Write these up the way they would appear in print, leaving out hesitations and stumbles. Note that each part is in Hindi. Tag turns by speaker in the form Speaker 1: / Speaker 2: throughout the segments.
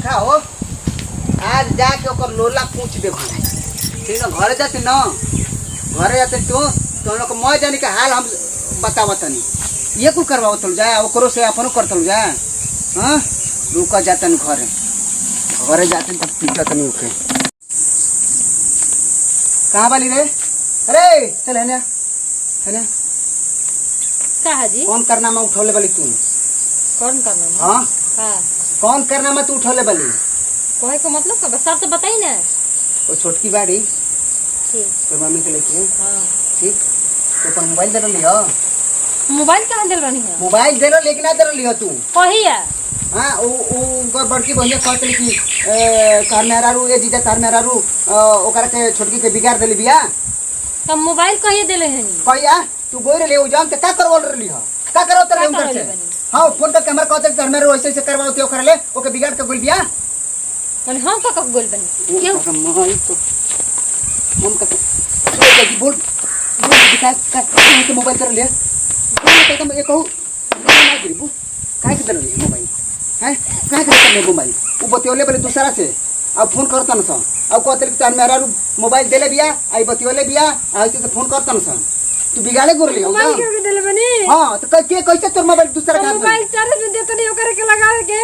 Speaker 1: का हो आज जाके ओकर लोला पूछ दे ठीक है। घरे जाते न घरे जाते तो लोग मैं जाने के हाल हम बतावतनी ये कुल करवावतल जाए ओकरो से अपनो करतल जाए। हाँ रुका जातन घरे घरे जाते तब पीटत नहीं ओके। कहाँ वाली रे? अरे चल है ना
Speaker 2: कहा जी?
Speaker 1: कौन करनामा उठौले वाली तू?
Speaker 2: कौन करनामा?
Speaker 1: हाँ
Speaker 2: हाँ
Speaker 1: कौन करनामा तू उठौले वाली?
Speaker 2: कहे को मतलब का सब तो बताई ना।
Speaker 1: वो छोटकी बाड़ी
Speaker 2: ठीक
Speaker 1: तो मम्मी के लेके
Speaker 2: हाँ
Speaker 1: ठीक तो पर मोबाइल दे लियो।
Speaker 2: मोबाइल कहाँ दिल रही है?
Speaker 1: मोबाइल दे लेकिन ना दे लियो तू।
Speaker 2: कहिया?
Speaker 1: हाँ वो बड़की बहिया कहतली कि तार मेहरारू ए जीजा तार मेहरारू ओकरा के छोटकी के बिगाड़ देली बिया।
Speaker 2: तब मोबाइल कहिए दिले हैं?
Speaker 1: कहिया तू गोई ले जान के का करवल रहली ह का करौ त उनकर से? हां फोन करके हमर कहत तार मेहरारू ऐसे ऐसे करवाओ ओकरा ले ओके बिगाड़ के गोल बिया।
Speaker 2: माने हम का गोल बनी क्यों?
Speaker 1: मई तो मम का बोल दिखा का मोबाइल कर ले बोल तो ये कहू ना गिरबू काहे के दरली मोबाइल हैं काहे के करले मोबाइल वो बतियोले बोले दूसरा से अब फोन करतन स अब कहते कि तार मेहरारू मोबाइल देले बिया आई बतियोले बिया ऐसे से फोन करतन स तू बिगाड़े गोर ले
Speaker 2: मोबाइल क्यों के देले बनी?
Speaker 1: हां तो कैसे तोर मोबाइल दूसरा का
Speaker 2: मोबाइल चार्ज में देत नहीं ओकरे के लगावे के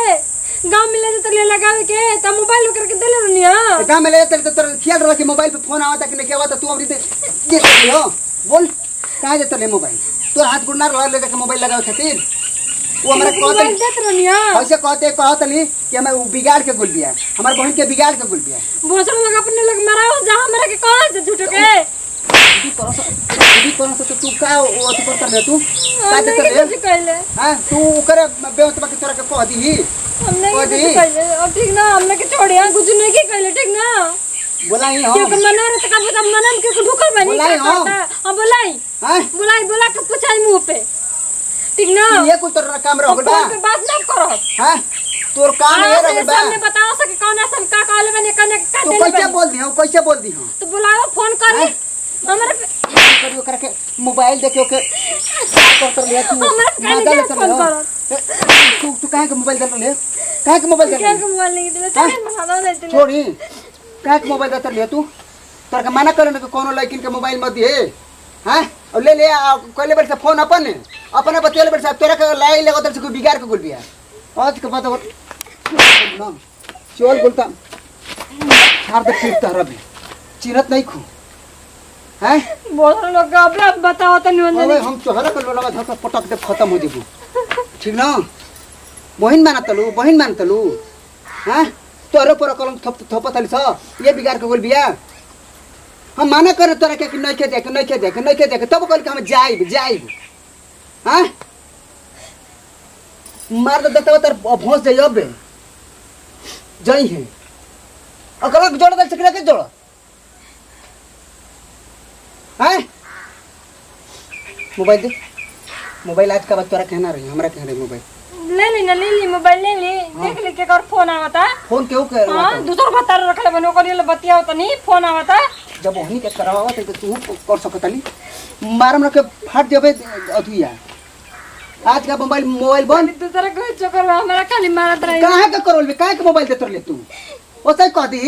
Speaker 2: गांव में ले जत ले लगावे के त मोबाइल ओकरे के देले रहनी हां
Speaker 1: गांव में ले जत तो तोर ख्याल रख के मोबाइल पे फोन आवता कि नहीं आवता तू अबरी दे हो बोल काहे देत ले मोबाइल तोर हाथ गुड़ना रह ले के मोबाइल लगावे खातिर वो हमरा कहत
Speaker 2: देत रहनी हां ऐसे
Speaker 1: कहतली कि हमें बिगाड़ के गुल बिया हमार बहन के बिगाड़ के गुल बिया
Speaker 2: भोसड़ लगा अपने लग मराओ जा हमरा के कहां से झूठ के
Speaker 1: दीदी कौन सा तू का वो तू करता है तू का देत ले
Speaker 2: कुछ कहले
Speaker 1: हां तू ओकरे बेवतबा के तोरा के कह दी
Speaker 2: हमने कुछ कहले अब ठीक ना हमने के छोड़िया कुछ नहीं की कहले ठीक ना
Speaker 1: बोलाई हो
Speaker 2: क्यों मना रे त का मनन के ढुकल बनी
Speaker 1: बोलाई हो
Speaker 2: हां बोलाई
Speaker 1: हां
Speaker 2: बोला के पूछाई मुंह पे ठीक ना
Speaker 1: ये कुछ तोरा काम रह गल बा
Speaker 2: बात ना करो
Speaker 1: हां तोर काम ये रह गल बा
Speaker 2: सामने बताओ सके कौन ऐसा का कहले बने कने का
Speaker 1: तू कैसे बोल दी हां
Speaker 2: तो बुलाओ फोन कर हमरे
Speaker 1: करियो करके मोबाइल देखियो के का कर लिया तू
Speaker 2: हमरे फोन करो
Speaker 1: तू काहे के मोबाइल दे ले काहे के मोबाइल दे
Speaker 2: क्या के मोबाइल नहीं दिले चल मसाला दे दिले
Speaker 1: छोड़ी काहे के मोबाइल दे ले तू तोर के मना करने के कोनो लड़किन के मोबाइल मत दे हां और ले ले कहले बेर से फोन अपने बतेले बेर से तोरा के लाई ले उधर से कोई बिगाड़ के गुल बिया आज के बात ना चल बोलता हार दे फिर तारा भी चिरत नहीं खू हैं
Speaker 2: बहुत लोग अब बताओ तो नहीं
Speaker 1: अरे हम चोहरा कर लगा धक्का पटक दे खत्म हो जेबू ठीक ना बहिन मानतलू हैं तोरे पर कलम थपतली छ ये बिगाड़ के बोल बिया हम माना करे तोरा के नहीं के देख तब कहल के हम जाइब हैं मार दे देता तर भोंस जाई अब जाई है अकल जोड़ दे सकरा के जोड़ हैं मोबाइल आज का बात तोरा कहना रही हमरा कह रही मोबाइल
Speaker 2: ले ली मोबाइल ले ली देख ले के कर फोन आवता
Speaker 1: फोन केहू कर
Speaker 2: हां दूसरा बता रखले बनो करियो बतियाओ त नहीं फोन आवता
Speaker 1: जब ओहनी के करावा त तू कर सकतली मारम रख के फाट देबे अथुया आज का मोबाइल बंद
Speaker 2: दूसरा कोई चक्कर में हमरा खाली मारत रही
Speaker 1: काहे के करल काहे के मोबाइल देत रह तू ओतै कह दी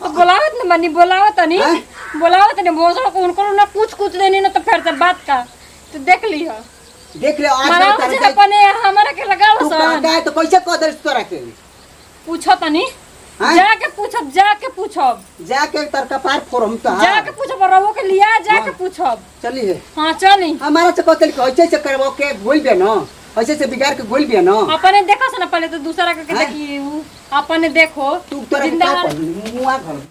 Speaker 2: बोलावत न मनी बोलावत नहीं भोसड़ को उनको ना कुछ देनी ना तो फिर से बात का तो देख ले आज अपने हमारा के लगा लो
Speaker 1: सन का तो कैसे कह दे तोरा के
Speaker 2: पूछो तनी जाके पूछब
Speaker 1: जाके तर कपार फोरम त
Speaker 2: जाके पूछब रवो के लिया जाके पूछब
Speaker 1: चली है
Speaker 2: हां चली
Speaker 1: हमारा से कहतल के ऐसे से करबो के भूल बे न ऐसे से बिगाड़ के भूल बे न
Speaker 2: अपने देखो से ना पहले तो दूसरा के देखी अपने देखो
Speaker 1: तू तोरा का मुआ घर